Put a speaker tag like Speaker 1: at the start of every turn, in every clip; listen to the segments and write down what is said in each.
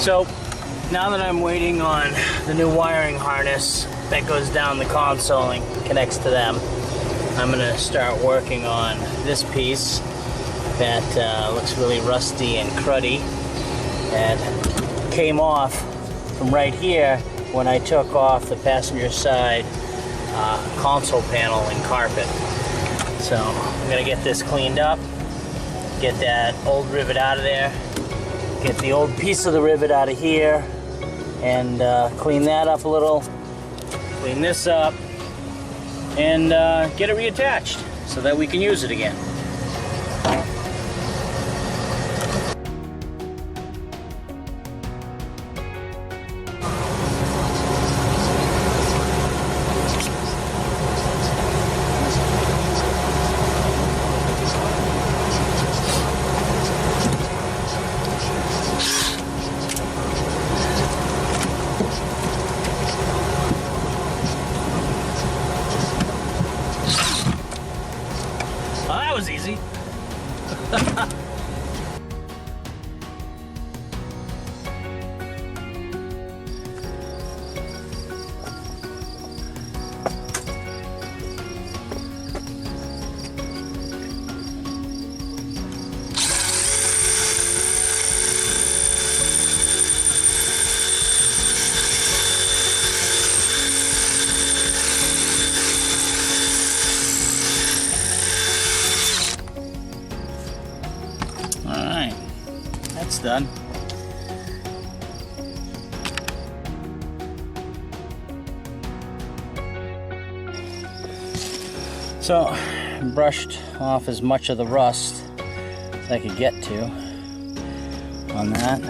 Speaker 1: So now that I'm waiting on the new wiring harness that goes down the console and connects to them, I'm gonna start working on this piece that looks really rusty and cruddy and came off from right here when I took off the passenger side console panel and carpet. So I'm gonna get this cleaned up, get that old rivet out of there, get the old piece of the rivet out of here, and clean that up a little, clean this up, and get it reattached so that we can use it again. Well, that was easy. Alright, that's done. So, I brushed off as much of the rust as I could get to on that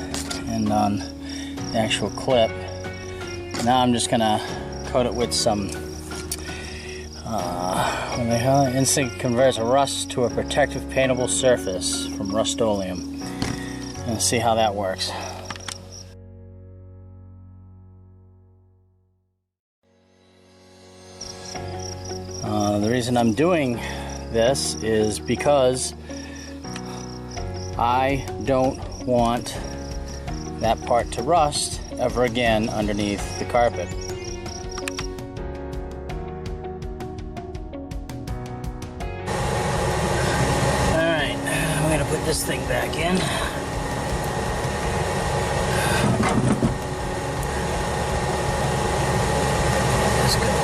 Speaker 1: and on the actual clip. Now I'm just gonna coat it with some what the hell? Instinct converts a rust to a protective paintable surface from Rust-Oleum. And see how that works. The reason I'm doing this is because I don't want that part to rust ever again underneath the carpet. Alright, I'm gonna put this thing back in. Let's go.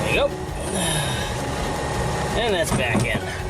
Speaker 1: There we go. And that's back in.